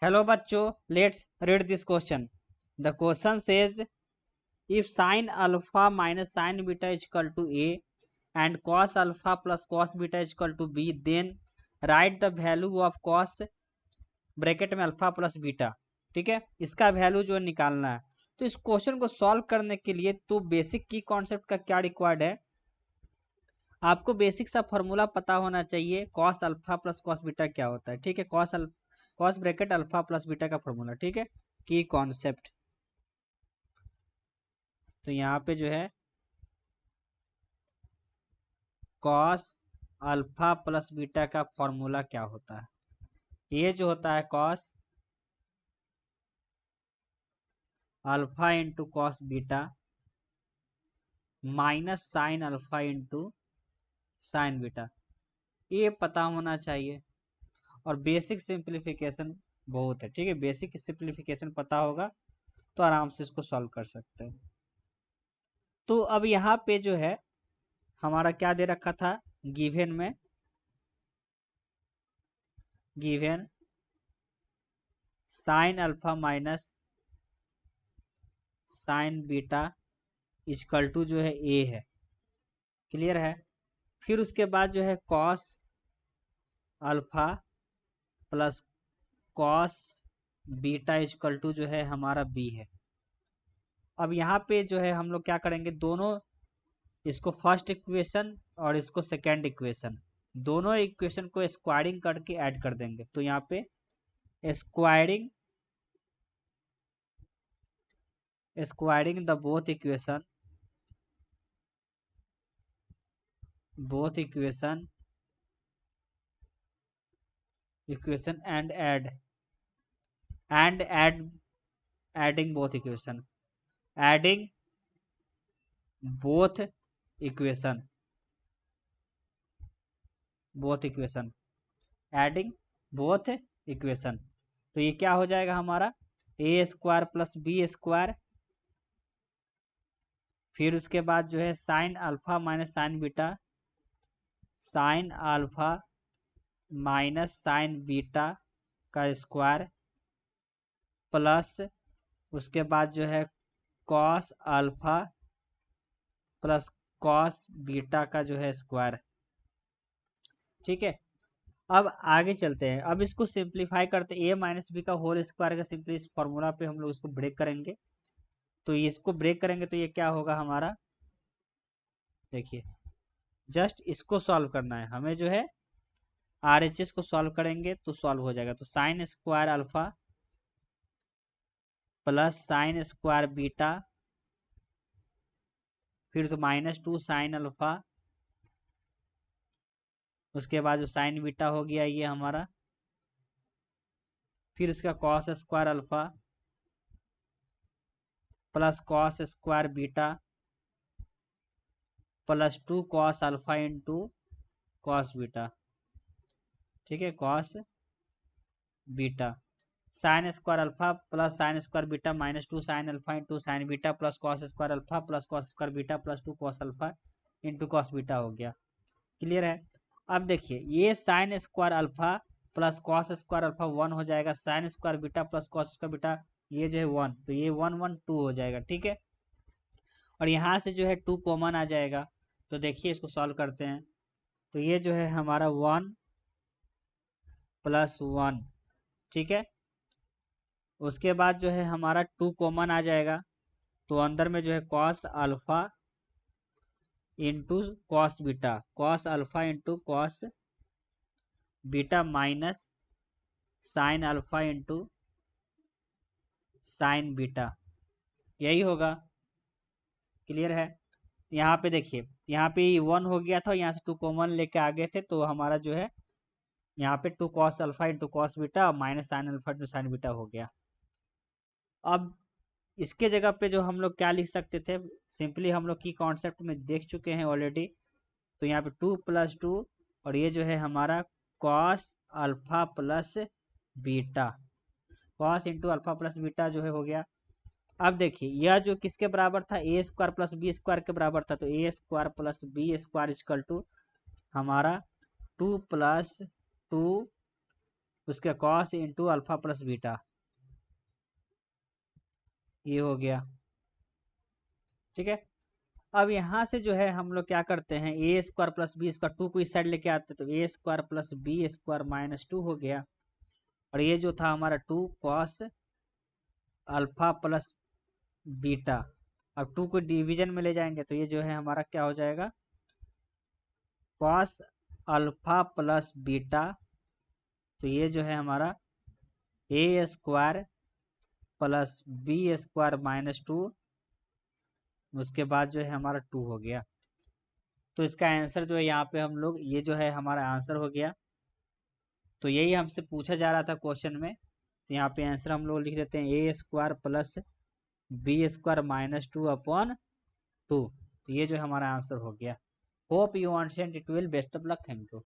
Hello bachcho, let's read this question. The question says if sin alpha minus sin beta is equal to A and cos alpha plus cos beta is equal to B, then write the value of cos bracket में alpha plus beta. ठीक है, इसका value जो निकालना है। तो इस question को सॉल्व करने के लिए तो बेसिक की कॉन्सेप्ट का क्या रिक्वायर्ड है, आपको बेसिक सा फॉर्मूला पता होना चाहिए cos alpha plus cos beta क्या होता है। ठीक है, cos bracket alpha plus beta का फॉर्मूला। ठीक है, की कॉन्सेप्ट। तो यहाँ पे जो है कॉस अल्फा प्लस बीटा का फॉर्मूला क्या होता है, ये जो होता है cos alpha into cos beta minus sine alpha into sine beta, ये पता होना चाहिए। और बेसिक सिंप्लीफिकेशन बहुत है। ठीक है, बेसिक सिंप्लीफिकेशन पता होगा तो आराम से इसको सॉल्व कर सकते हैं। तो अब यहाँ पे जो है हमारा क्या दे रखा था, गिवन में given sine alpha minus sine beta equal to जो है ए है। क्लियर है। फिर उसके बाद जो है cos alpha plus cos beta equal to जो है हमारा बी है। अब यहाँ पे जो है हम लोग क्या करेंगे, दोनों इसको फर्स्ट इक्वेशन और इसको सेकेंड इक्वेशन, दोनों इक्वेशन को स्क्वायरिंग करके ऐड कर देंगे। तो यहाँ पे squaring the both equation and adding both equation adding both equation adding both equation। तो ये क्या हो जाएगा हमारा A square plus B square, फिर उसके बाद जो है sign alpha minus sine beta, sign alpha minus sine beta का स्क्वायर प्लस उसके बाद जो है cos alpha plus cos beta का जो है स्क्वायर। ठीक है, अब आगे चलते हैं। अब इसको सिंप्लीफाई करते ए माइनस बी का होल स्क्वायर का सिंपली इस फॉर्मूला पे हम लोग इसको ब्रेक करेंगे। तो इसको ब्रेक करेंगे तो ये क्या होगा हमारा, देखिए जस्ट इसको सॉल्व करना है हमें, जो है RHS को सॉल्व करेंगे तो सॉल्व हो जाएगा। तो sine square alpha plus sine square beta, फिर तो -2 साइन अल्फा, उसके बाद जो साइन बीटा हो गया ये हमारा, फिर उसका cos square alpha plus cos square beta plus 2 cos alpha into cos beta. ठीक है, cos beta sine square alpha plus sine square beta -2 sine alpha into sine beta plus cos square alpha plus cos square beta plus 2 cos alpha into cos beta हो गया। Clear है। अब देखिए ये sine square alpha plus cos square alpha 1 हो जाएगा, sine square beta plus cos square beta ये जो है 1, तो ये 1 1 2 हो जाएगा। ठीक है, और यहाँ से जो है 2 कॉमन आ जाएगा। तो देखिए इसको सॉल्व करते हैं। तो ये जो है हमारा 1 प्लस 1। ठीक है, उसके बाद जो है हमारा 2 कॉमन आ जाएगा। तो अंदर में जो है cos alpha into cos beta, cos alpha into cos beta minus sine alpha into sine beta, यही होगा। क्लियर है। यहाँ पे देखिए यहाँ पे 1 हो गया था, यहाँ से 2 कॉमन लेके आ गए थे, तो हमारा जो है यहाँ पे 2 cos alpha into cos beta minus sine alpha into sine beta हो गया। अब इसके जगह पे जो हम लोग क्या लिख सकते थे, सिंपली हम लोग की कॉन्सेप्ट में देख चुके हैं ऑलरेडी। तो यहाँ पे 2 + 2 और ये जो है हमारा cos alpha plus beta, cos into alpha plus beta जो है हो गया। अब देखिए यह जो किसके बराबर था, A square plus B square के बराबर था। तो A square plus B square equal to हमारा 2 + 2 उसके cos into alpha plus beta, ये हो गया। ठीक है, अब यहाँ से जो है हम लोग क्या करते हैं, A square plus B square, two को इस साइड लेके आते तो A square plus B square minus 2 हो गया। और ये जो था हमारा 2 कॉस अल्फा प्लस बीटा, अब 2 को डिवीजन में ले जाएंगे तो ये जो है हमारा क्या हो जाएगा, कॉस अल्फा प्लस बीटा, तो ये जो है हमारा A square plus B square minus 2, उसके बाद जो है हमारा 2 हो गया। तो इसका आंसर जो है यहाँ पे हम लोग, ये जो है हमारा आंसर हो गया। तो यही हमसे पूछा जा रहा था क्वेश्चन में, तो यहाँ पे आंसर हम लोग लिख देते हैं A square plus B square minus 2 upon 2। तो ये जो हमारा आंसर हो गया। Hope you understand it, will best of luck, thank you.